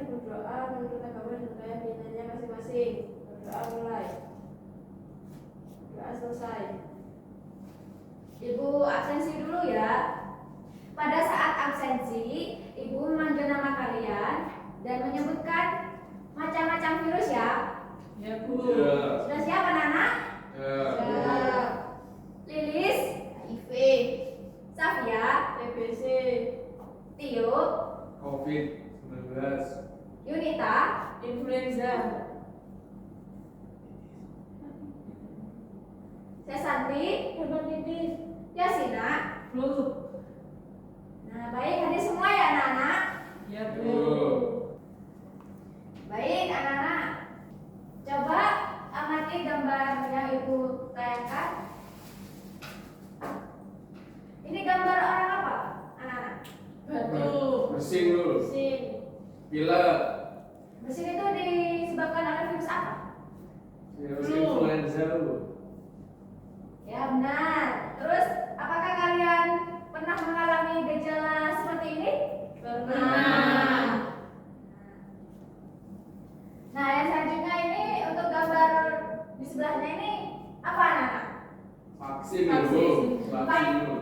berdoa menurut agama dan keyakinannya masing-masing. Berdoa mulai. Doa selesai. Ibu absensi dulu ya. Pada saat absensi, Ibu memanggil nama kalian dan menyebutkan macam-macam virus ya. Ya, Bu. Ya. Sudah siap anak-anak? Ya. Siap. Lilis, HIV. Safia, TBC. Tio, COVID-19. Yunita, Influenza. Sesanti, Hepatitis. Yasina. Flu. Nah, baik hadir semua ya anak-anak. Ya, Bu. Bu. Baik anak-anak. Coba amati gambar yang Ibu tayangkan. Ini gambar orang apa, anak-anak? Batu. Bersin dulu. Mesin. Pilek. Mesin itu disebabkan oleh virus apa? Virus Flu. influenza dulu. Ya benar. Terus apakah kalian pernah mengalami gejala seperti ini? Pernah. Nah, yang selanjutnya ini untuk gambar di sebelahnya ini apa anak-anak? Vaksin Vaksin. dulu. Vaksin dulu.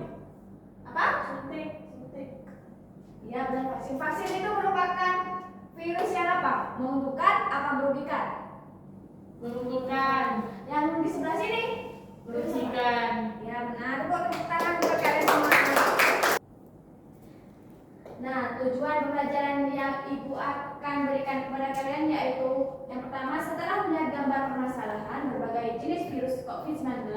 Apa? Suntik. Iya benar, vaksin. Vaksin itu merupakan virus yang apa? Menguntungkan apa merugikan? Menguntungkan. Yang di sebelah sini? Merugikan. Ya benar. Tepuk tangan buat kalian semua. Nah, tujuan pembelajaran yang Ibu akan berikan kepada kalian yaitu yang pertama, setelah melihat gambar permasalahan berbagai jenis virus COVID-19,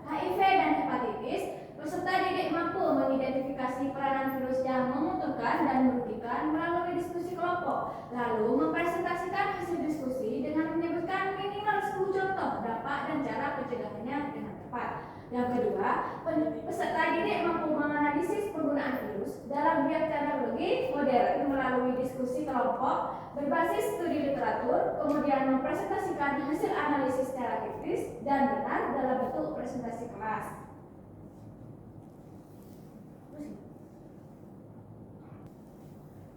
HIV dan hepatitis, peserta didik mampu mengidentifikasi peranan virus yang menguntungkan dan merugikan melalui diskusi kelompok, lalu mempresentasikan hasil diskusi dengan menyebutkan minimal 10 contoh dampak dan cara pencegahannya dengan tepat. Yang kedua, peserta didik mampu menganalisis penggunaan virus dalam biokteknologi modern melalui diskusi kelompok berbasis studi literatur, kemudian mempresentasikan hasil analisis secara kritis dan benar dalam bentuk presentasi kelas.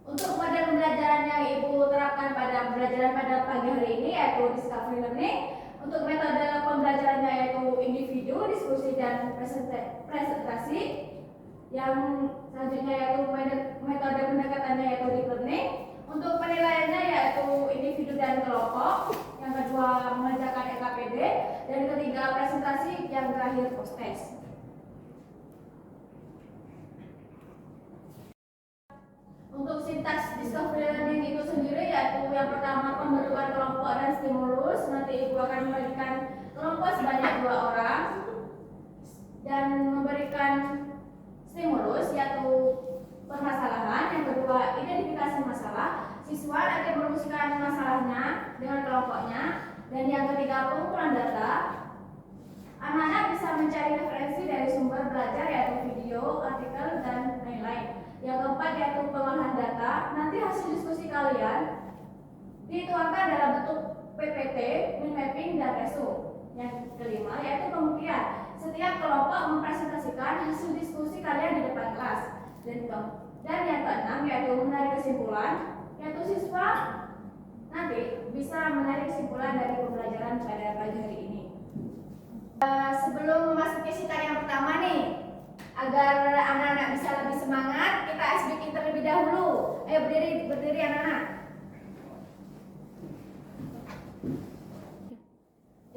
Untuk model pembelajaran yang Ibu terapkan pada pembelajaran pada pagi hari ini yaitu discovery learning. Untuk metode pembelajarannya yaitu individu, diskusi dan presentasi. Yang selanjutnya yaitu metode pendekatannya yaitu deep learning. Untuk penilaiannya yaitu individu dan kelompok. Yang kedua mengerjakan LKPD dan ketiga presentasi, yang terakhir post test. Untuk sintaks discovery learning itu sendiri yaitu yang pertama pembentukan kelompok dan stimulus. Nanti Ibu akan memberikan kelompok sebanyak 2 orang dan memberikan stimulus yaitu permasalahan. Yang kedua identifikasi masalah. Siswa nanti merumuskan masalahnya dengan kelompoknya. Dan yang ketiga pengumpulan data. Anak-anak bisa mencari referensi dari sumber belajar yaitu video, artikel, dan lain-lain. Yang keempat yaitu pengolahan data. Nanti hasil diskusi kalian dituangkan dalam bentuk PPT, mind mapping, dan resu. Yang kelima yaitu pembuktian. Setiap kelompok mempresentasikan hasil diskusi kalian di depan kelas. Dan yang keenam yaitu menarik kesimpulan, yaitu siswa nanti bisa menarik kesimpulan dari pembelajaran pada pagi hari ini. Sebelum memasuki sitar yang pertama nih, agar anak-anak bisa lebih semangat, kita SBK terlebih dahulu. Ayo berdiri anak-anak.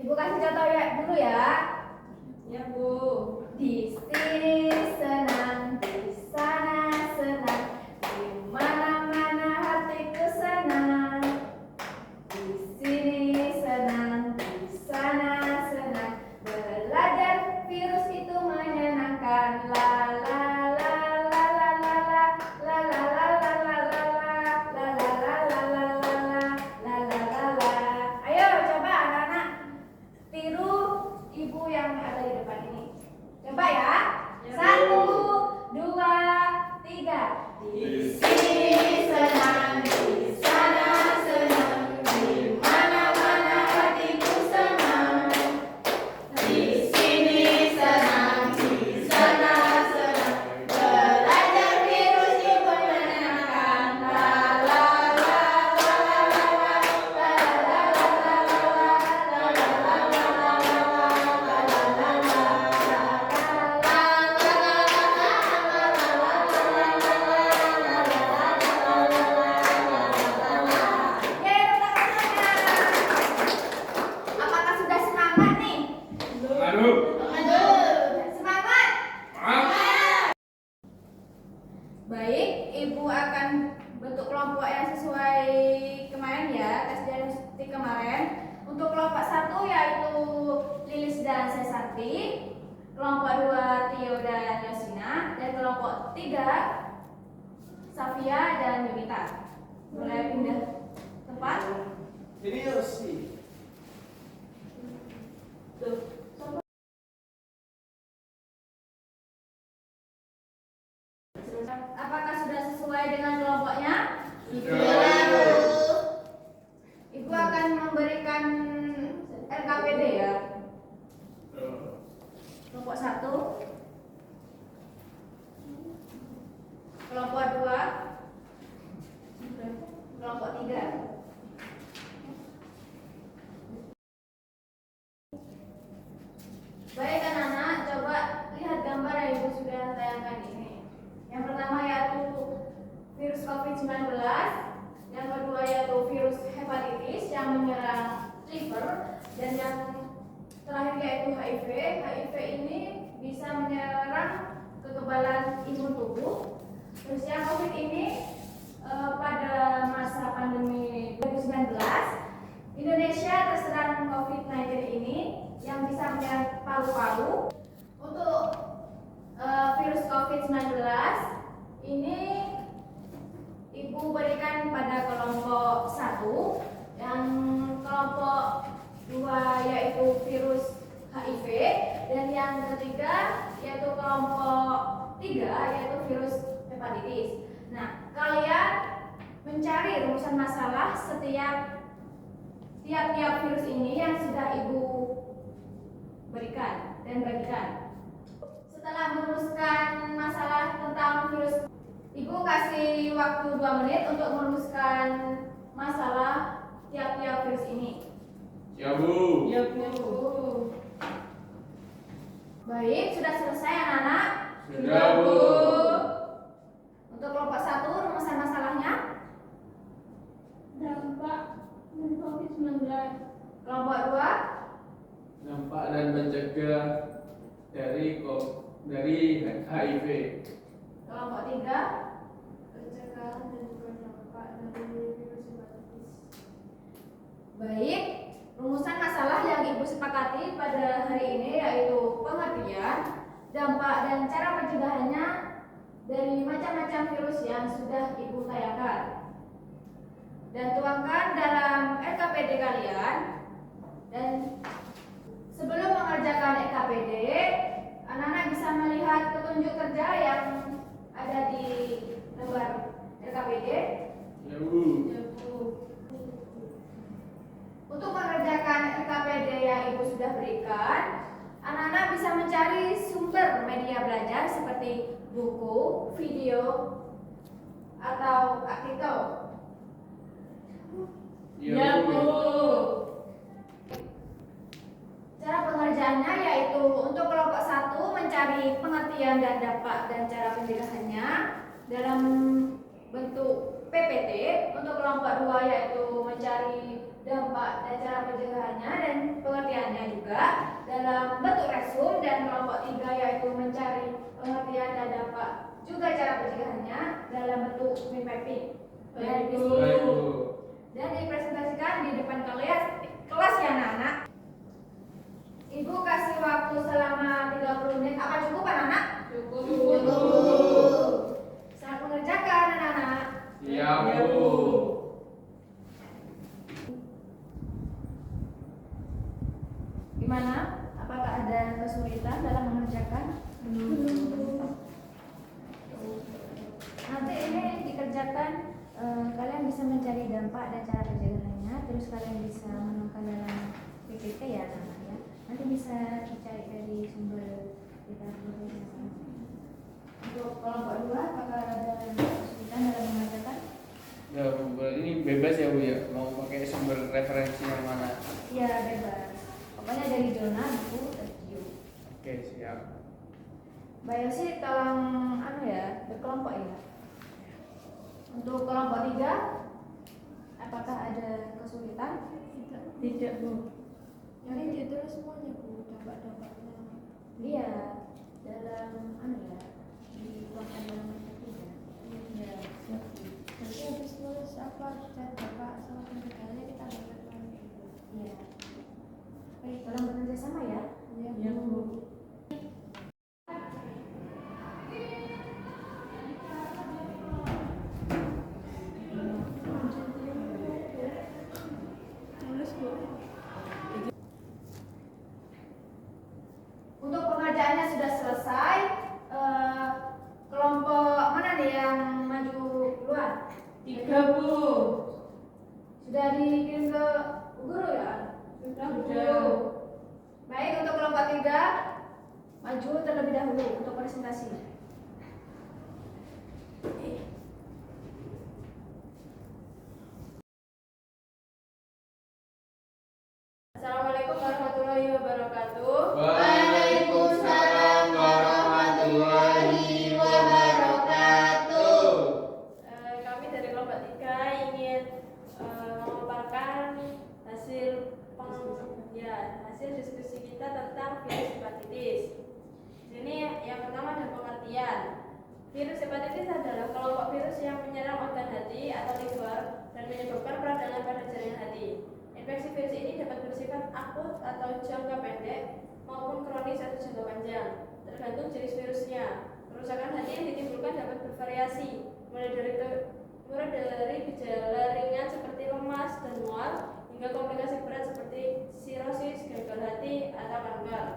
Ibu kasih contoh ya dulu ya. Ya, Bu. Di sini senang, di sana senang, di mana-mana hatiku senang. Di sini senang, di sana senang, belajar virus itu menyenangkan. La la la la la la la la la la la la la la la la Baik, Ibu akan bentuk kelompok yang sesuai kemarin ya, tes diagnostik kemarin. Untuk kelompok 1 yaitu Lilis dan Sesarti, kelompok 2 Tio dan Yosina, dan kelompok 3 Safia dan Yunita. Boleh pindah tempat? Ini Yosi. Tuh. Apakah sudah sesuai dengan kelompoknya? Ibu akan memberikan RKPD ya. Kelompok 1, kelompok 2, kelompok 3. Baik anak-anak, coba lihat gambar yang Ibu sudah tayangkan ini. Yang pertama yaitu virus COVID-19, yang kedua yaitu virus hepatitis yang menyerang liver, dan yang terakhir yaitu HIV. HIV ini bisa menyerang kekebalan imun tubuh. Terus yang COVID ini pada masa pandemi 2019, Indonesia terserang COVID-19 ini yang bisa menyerang paru-paru. Untuk virus COVID-19 ini Ibu berikan pada kelompok 1, yang kelompok 2 yaitu virus HIV, dan yang ketiga yaitu kelompok 3 yaitu virus hepatitis. Nah, kalian mencari rumusan masalah tiap-tiap virus ini yang sudah Ibu berikan dan bagikan. Setelah merumuskan masalah tentang virus, Ibu kasih waktu 2 menit untuk merumuskan masalah tiap-tiap virus ini. Ya Bu. Ya Bu. Baik, sudah selesai anak-anak? Sudah Bu. Untuk kelompok 1, rumusan masalahnya? Dampak dari COVID-19. Kelompok 2? Dampak dan mencegah dari HIV. Kelompok 3? Pencegahan dan juga dampak dari virus hepatitis. Baik, rumusan masalah yang Ibu sepakati pada hari ini yaitu pengertian, dampak, dan cara pencegahannya dari macam-macam virus yang sudah Ibu tayangkan. Dan tuangkan dalam RKPD kalian. Dan sebelum mengerjakan RKPD, anak-anak bisa melihat petunjuk kerja yang ada di lembar RKPD. Ya Bu. Ya Bu. Untuk mengerjakan RKPD yang Ibu sudah berikan, anak-anak bisa mencari sumber media belajar seperti buku, video, atau artikel. Ya Bu. Cara pengerjaannya yaitu untuk kelompok 1 mencari pengertian dan dampak dan cara pencegahannya dalam bentuk PPT. Untuk kelompok 2 yaitu mencari dampak dan cara pencegahannya dan pengertiannya juga dalam bentuk resum, dan kelompok 3 yaitu mencari pengertian dan dampak juga cara pencegahannya dalam bentuk mind mapping. Baik, Bu. Baik Bu. Dan dipresentasikan di depan kelas ya anak-anak. Ibu kasih waktu selama 30 menit. Apa cukup anak-anak? Cukup. Selamat mengerjakan anak-anak. Siap Ya Bu. Bu. Gimana? Apakah ada kesulitan dalam mengerjakan? Nanti ini dikerjakan, kalian bisa mencari dampak dan cara pencegahannya. Terus kalian bisa menemukan dalam PPT ya anak-anak ya. Nanti bisa dicari dari sumber literatur. Untuk kelompok 2, apakah ada kesulitan dalam mengerjakan? Ya Bu, ini bebas ya Bu ya. Mau pakai sumber referensi yang mana? Iya, bebas. Pokoknya dari jurnal, buku, review. Oke, siap. Mbak Yosi tolong berkelompok ya. Untuk kelompok 3, apakah ada kesulitan? Tidak Bu. Yang Ini ditulis semuanya Bu, dampak-dampaknya. Iya, dalam dituangkan dalam bentuk 3. hasil diskusi kita tentang virus hepatitis. Ini yang pertama ada pengertian. Virus hepatitis adalah kelompok virus yang menyerang organ hati atau liver dan menyebabkan peradangan pada jaringan hati. Infeksi virus ini dapat bersifat akut atau jangka pendek maupun kronis atau jangka panjang, tergantung jenis virusnya. Kerusakan hati yang ditimbulkan dapat bervariasi, mulai dari gejala ringan seperti lemas dan mual hingga komplikasi berat seperti sirosis, gagal hati, atau kanker.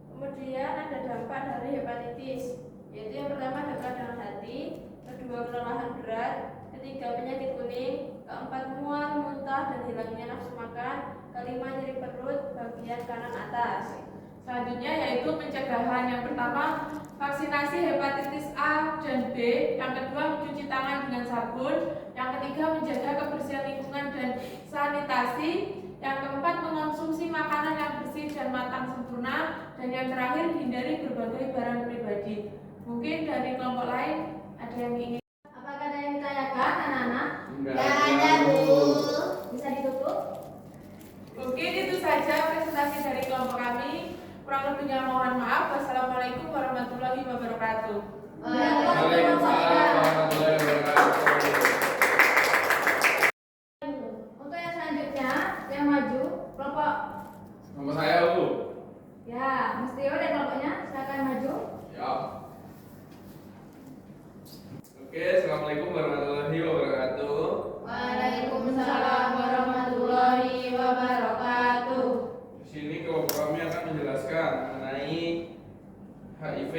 Kemudian ada dampak dari hepatitis, yaitu yang pertama ada peradangan hati, kedua kelelahan berat, ketiga penyakit kuning, keempat mual, muntah dan hilangnya nafsu makan, kelima nyeri perut bagian kanan atas. Selanjutnya yaitu pencegahan. Yang pertama, vaksinasi hepatitis A dan B. Yang kedua, mencuci tangan dengan sabun. Yang ketiga, menjaga kebersihan lingkungan dan sanitasi. Yang keempat, mengonsumsi makanan yang bersih dan matang sempurna. Dan yang terakhir, hindari berbagai barang pribadi. Mungkin dari kelompok lain ada yang ingin. Apakah ada yang ditanyakan, anak-anak? Enggak ada, Bu. Bisa ditutup? Mungkin itu saja presentasi dari kelompok kami. Kurang lebihnya mohon maaf. Wassalamualaikum warahmatullahi wabarakatuh. Waalaikumsalam warahmatullahi wabarakatuh. Untuk yang selanjutnya, yang maju, kelompok. Nama saya Bu. Ya, Mas Tio dan kelompoknya, silakan maju. Ya. Oke, assalamualaikum warahmatullahi wabarakatuh. Waalaikumsalam warahmatullahi wabarakatuh. Di sini kelompok kami akan menjelaskan mengenai HIV.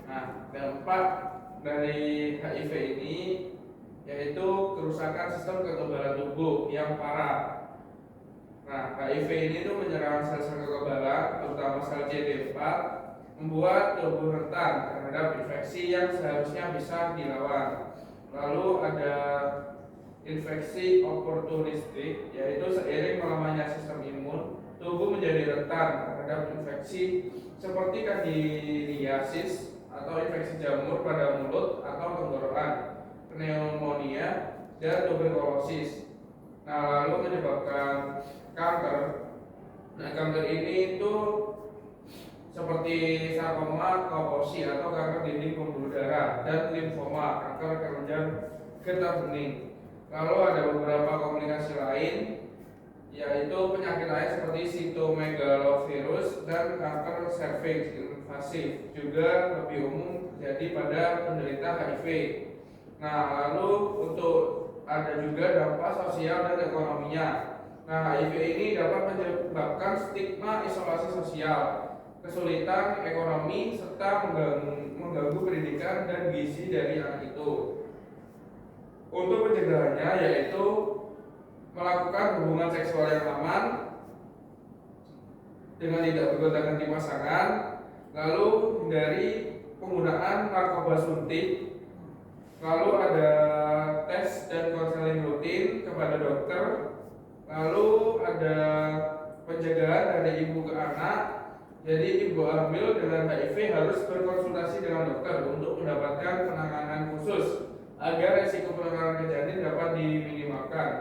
Nah, dampak dari HIV ini yaitu kerusakan sistem kekebalan tubuh yang parah. Nah, HIV ini tuh menyerang sel-sel kekebalan, terutama sel CD4, membuat tubuh rentan terhadap infeksi yang seharusnya bisa dilawan. Lalu ada infeksi oportunistik, yaitu seiring melemahnya sistem imun, tubuh menjadi rentan terhadap infeksi seperti kandidiasis atau infeksi jamur pada mulut atau tenggorokan, pneumonia, dan tuberkulosis. Nah, lalu menyebabkan kanker. Nah, kanker ini itu seperti sarkoma Kaposi atau kanker dinding pembuluh darah dan limfoma, kanker kelenjar getah bening. Lalu ada beberapa komplikasi lain, yaitu penyakit lain seperti sitomegalovirus dan kanker serviks invasif, juga lebih umum terjadi pada penderita HIV. Nah, lalu untuk ada juga dampak sosial dan ekonominya. Nah, HIV ini dapat menyebabkan stigma isolasi sosial, kesulitan ekonomi, serta mengganggu pendidikan dan gizi dari anak itu. Untuk pencegahannya yaitu melakukan hubungan seksual yang aman dengan tidak bergonta-ganti pasangan, lalu hindari penggunaan narkoba suntik, lalu ada tes dan konseling rutin kepada dokter, lalu ada pencegahan dari ibu ke anak. Jadi ibu hamil dengan HIV harus berkonsultasi dengan dokter untuk mendapatkan penanganan khusus agar resiko penularan ke janin dapat diminimalkan.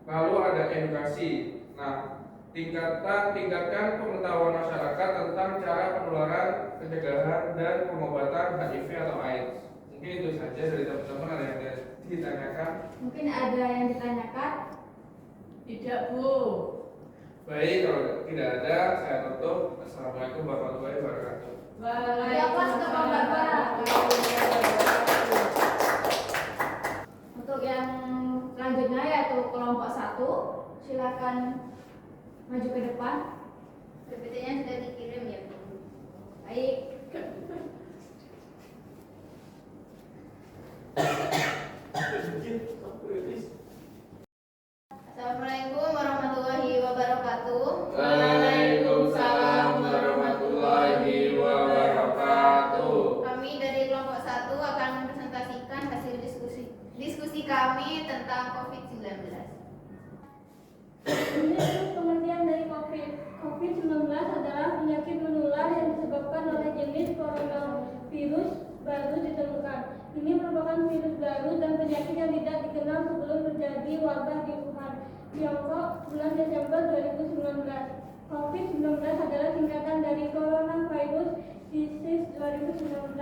Lalu ada edukasi. Nah, tingkatkan pengetahuan masyarakat tentang cara penularan, pencegahan, dan pengobatan HIV atau AIDS. Mungkin itu saja dari teman-teman. Ada yang ditanyakan? Mungkin ada yang ditanyakan? Tidak, Bu. Baik, kalau tidak ada, saya tutup. Assalamualaikum warahmatullahi wabarakatuh. Ya, kelas ke Bapak. Untuk yang selanjutnya yaitu kelompok 1, silakan maju ke depan. PPT-nya sudah dikirim ya, Bu. Baik. Assalamualaikum warahmatullahi wabarakatuh. Waalaikumsalam warahmatullahi wabarakatuh. Kami dari kelompok 1 akan mempresentasikan hasil diskusi kami tentang COVID-19. Menurut pengertian dari COVID-19 adalah penyakit menular yang disebabkan oleh jenis coronavirus baru ditemukan. Ini merupakan virus baru dan penyakit yang tidak dikenal sebelum terjadi wabah di Wuhan, Tiongkok, bulan Desember 2019. COVID-19 adalah singkatan dari Coronavirus Disease 2019.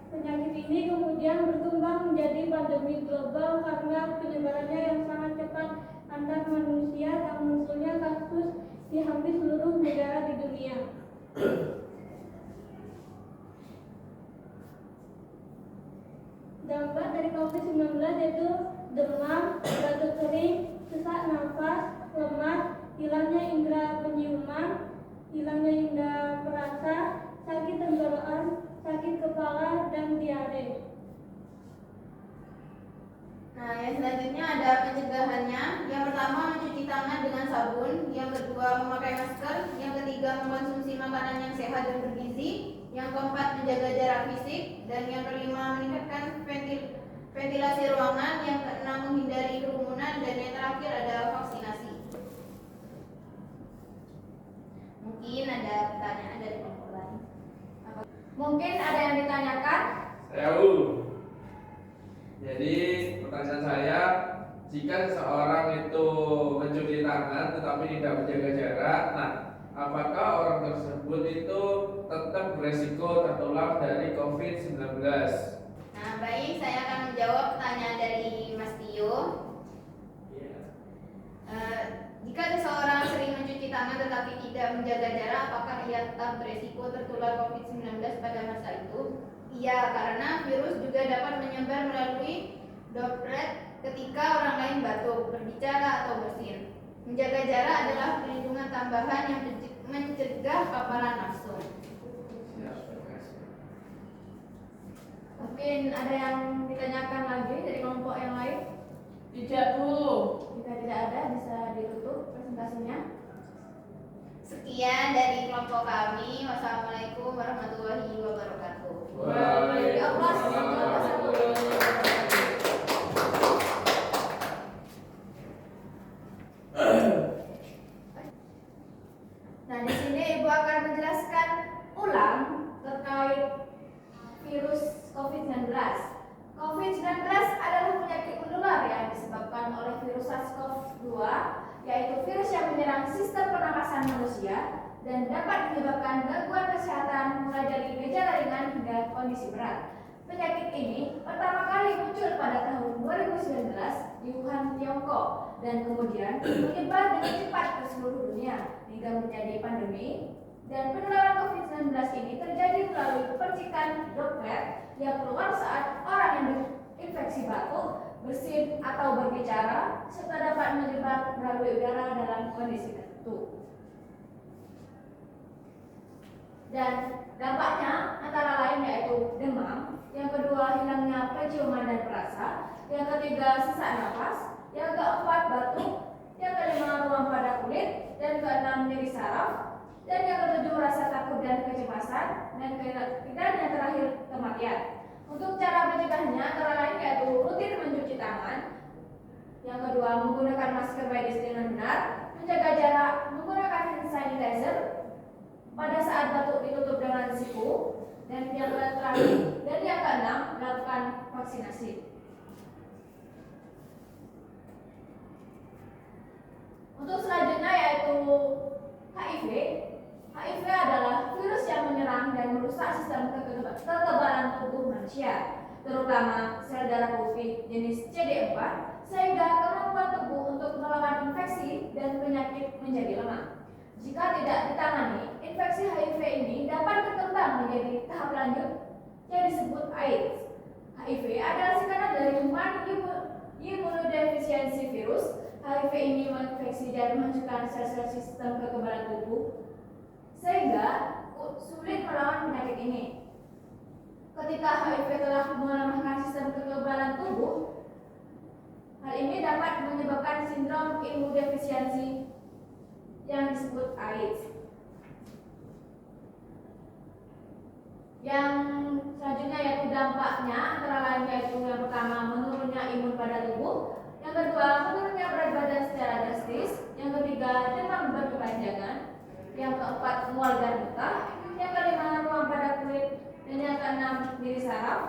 Penyakit ini kemudian berkembang menjadi pandemi global karena penyebarannya yang sangat cepat antar manusia dan munculnya kasus di hampir seluruh negara di dunia. Dampak dari COVID-19 yaitu demam, batuk kering, sesak nafas, lemas, hilangnya indera penciuman, hilangnya indera perasa, sakit tenggorokan, sakit kepala, dan diare. Nah, yang selanjutnya ada pencegahannya. Yang pertama, mencuci tangan dengan sabun. Yang kedua, memakai masker. Yang ketiga, mengkonsumsi makanan yang sehat dan bergizi. Yang keempat, menjaga jarak fisik. Dan yang kelima, meningkatkan ventilasi ruangan. Yang keenam, menghindari kerumunan. Dan yang terakhir ada vaksinasi. Mungkin ada pertanyaan dari kelompok lain. Mungkin ada yang ditanyakan? Jadi pertanyaan saya, jika seseorang itu mencuci tangan tetapi tidak menjaga jarak, nah apakah orang tersebut itu tetap beresiko tertular dari COVID-19? Nah, baik, saya akan menjawab pertanyaan dari Mas Tio. Jika seseorang sering mencuci tangan tetapi tidak menjaga jarak, apakah ia tetap beresiko tertular COVID-19 pada masa itu? Iya, karena virus juga dapat menyebar melalui droplet ketika orang lain batuk, berbicara, atau bersin. Menjaga jarak adalah perlindungan tambahan yang mencegah paparan langsung. Mungkin ada yang ditanyakan lagi dari kelompok yang lain? Tidak, Bu. Jika tidak ada, bisa ditutup presentasinya. Sekian dari kelompok kami. Wassalamualaikum warahmatullahi wabarakatuh. Nah, di sini Ibu akan menjelaskan ulang terkait virus COVID-19. COVID-19 adalah penyakit menular yang disebabkan oleh virus SARS-CoV-2, yaitu virus yang menyerang sistem pernapasan manusia dan dapat menyebabkan gangguan kesehatan mulai dari gejala ringan hingga kondisi berat. Penyakit ini pertama kali muncul pada tahun 2019 di Wuhan, Tiongkok, dan kemudian menyebar dengan cepat ke seluruh dunia hingga menjadi pandemi. Dan penularan COVID-19 ini terjadi melalui percikan droplet yang keluar saat orang yang terinfeksi batuk, bersin, atau berbicara, serta dapat menyebar melalui udara dalam kondisi tertentu. Dan dampaknya antara lain yaitu demam, yang kedua hilangnya penciuman dan perasa, yang ketiga sesak nafas, yang keempat batuk, yang kelima ruam pada kulit, dan keenam nyeri saraf, dan yang ketujuh rasa takut dan kecemasan, dan yang terakhir kematian. Untuk cara mencegahnya antara lain yaitu rutin mencuci tangan, yang kedua menggunakan masker medis dengan benar, menjaga jarak, menggunakan hand sanitizer, pada saat batuk ditutup dengan siku, dan yang terakhir dan yang keenam melakukan vaksinasi. Untuk selanjutnya yaitu HIV. HIV adalah virus yang menyerang dan merusak sistem kekebalan tubuh manusia, terutama sel darah putih jenis CD4, sehingga kemampuan tubuh untuk melawan infeksi dan penyakit menjadi lemah. Jika tidak ditangani, infeksi HIV ini dapat berkembang menjadi tahap lanjut yang disebut AIDS. HIV adalah singkatan dari Human Immunodeficiency Virus. HIV ini menginfeksi dan menghancurkan sel-sel sistem kekebalan tubuh, sehingga sulit melawan penyakit ini. Ketika HIV telah melemahkan sistem kekebalan tubuh, hal ini dapat menyebabkan sindrom imunodefisiensi yang disebut AIDS. Yang selanjutnya yaitu dampaknya antara lain yaitu yang pertama menurunnya imun pada tubuh, yang kedua menurunnya berat badan secara drastis, yang ketiga demam berkepanjangan, yang keempat mual dan muntah, yang kelima ruam pada kulit, dan yang keenam nyeri saraf,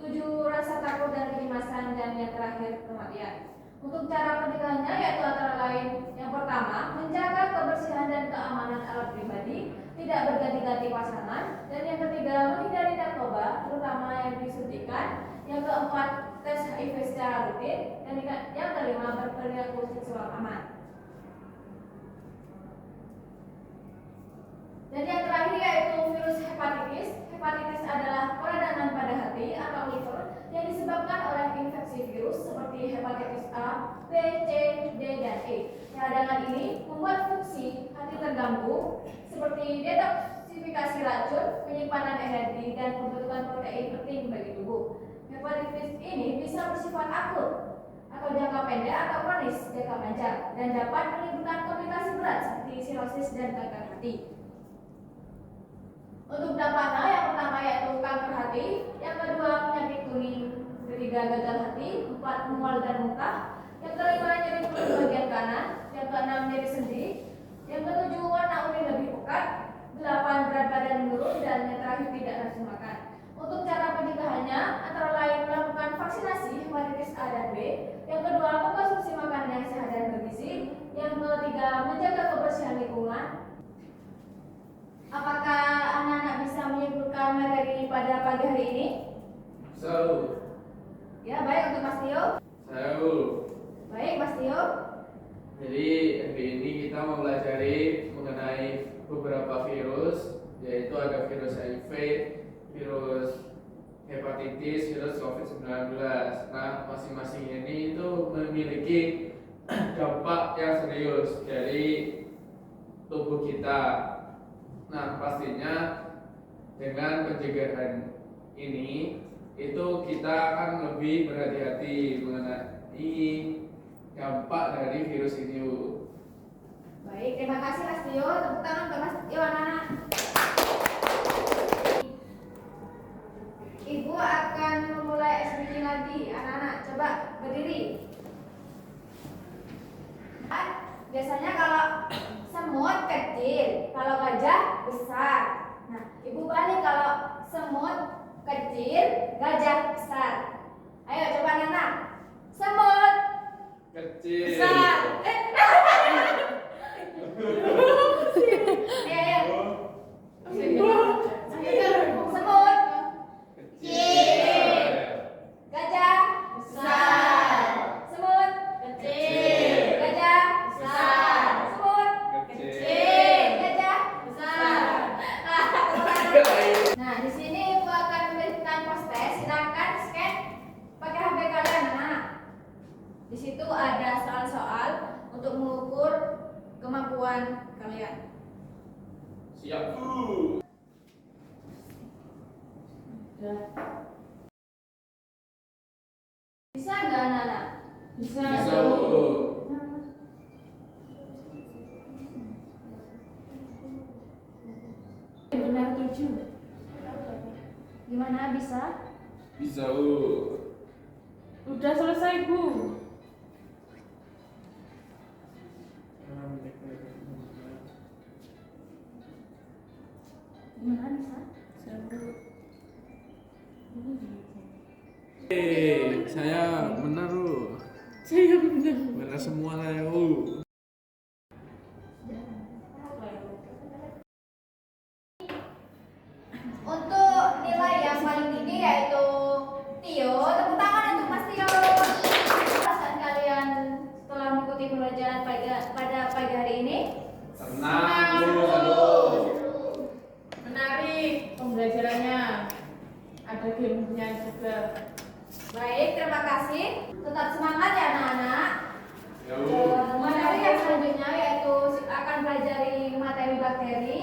7 rasa takut dan kecemasan, dan yang terakhir kematian. Untuk cara pencegahannya yaitu antara lain yang pertama, menjaga kebersihan dan keamanan alat pribadi, tidak berganti-ganti pasangan, dan yang ketiga, menghindari narkoba, terutama yang disuntikan. Yang keempat, tes HIV secara rutin, dan yang kelima, berperilaku seksual aman. Dan yang terakhir yaitu virus hepatitis. Hepatitis adalah peradangan pada hati atau liver yang disebabkan oleh infeksi virus seperti hepatitis A, B, C, D, dan E. Peradangan ini membuat fungsi hati terganggu seperti detoksifikasi racun, penyimpanan energi, dan pembentukan protein penting bagi tubuh. Hepatitis ini bisa bersifat akut atau jangka pendek atau kronis jangka panjang dan dapat menimbulkan komplikasi berat seperti sirosis dan kanker hati. Untuk dampaknya yang pertama yaitu kanker hati, yang kedua penyakit kuning, ketiga gagal hati, empat mual dan muntah, yang kelima nyeri perut bagian kanan, yang keenam nyeri sendi, yang ketujuh warna urin lebih pekat, delapan berat badan menurun, dan yang terakhir tidak nafsu makan. Untuk cara pencegahannya antara lain melakukan vaksinasi hepatitis A dan B, yang kedua mengkonsumsi makanan yang sehat dan bergizi, yang ketiga menjaga kebersihan lingkungan. Apakah anak-anak bisa menyimpulkan materi pada pagi hari ini? Bisa. Ya, baik untuk Mas Tio. Saya Baik, Mas Tio. Jadi hari ini kita mempelajari mengenai beberapa virus, yaitu ada virus HIV, virus hepatitis, virus COVID-19. Nah, masing-masing ini itu memiliki dampak yang serius dari tubuh kita. Nah, pastinya dengan pencegahan ini itu kita akan lebih berhati-hati mengenai dampak dari virus ini. Baik, terima kasih Mas Tio. Tepuk tangan untuk Mas Tio, anak-anak. Ibu akan memulai SBY lagi, anak-anak. Coba berdiri. Biasanya kalau semut kecil, kalau gajah besar. Nah, ibu balik kalau semut kecil, gajah besar. Ayo coba anak-anak. Semut Kecil. besar. Ayo. Semut kecil, gajah besar. Semut kecil, gajah besar. Semut kecil, gajah besar. Nah, di sini ibu akan memberikan poster. Silakan scan pakai HP kalian, anak. Di situ ada soal-soal untuk mengukur kemampuan kalian. Siap. Bisa nggak anak-anak? Bisa. Bisa, Bu. Benar 7. Gimana bisa? Bisa, Bu. Udah selesai, Bu. Gimana bisa? Saya benar, Bu. Saya benar. Benar semua saya, Bu. Untuk nilai yang paling tinggi yaitu Tio. Tepuk tangan untuk Mas Tio. Perasaan kalian setelah mengikuti pembelajaran pada pagi hari ini? Tenang, Bu. Menarik pembelajarannya. Ada gamenya juga. Baik, terima kasih. Tetap semangat ya anak-anak. Ya, Bu. Materi yang selanjutnya yaitu akan pelajari materi bakteri.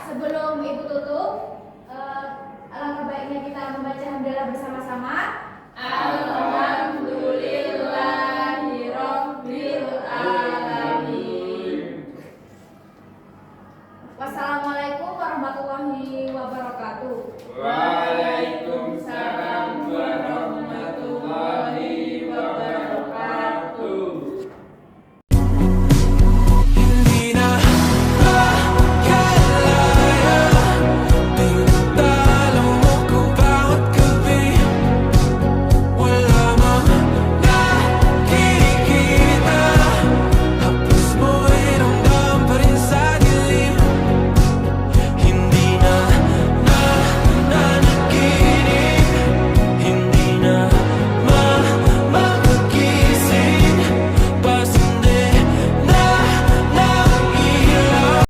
Sebelum ibu tutup, alangkah baiknya kita membaca hamdalah bersama-sama. Alhamdulillahirabbil alamin. Wassalamualaikum warahmatullahi wabarakatuh. Wah.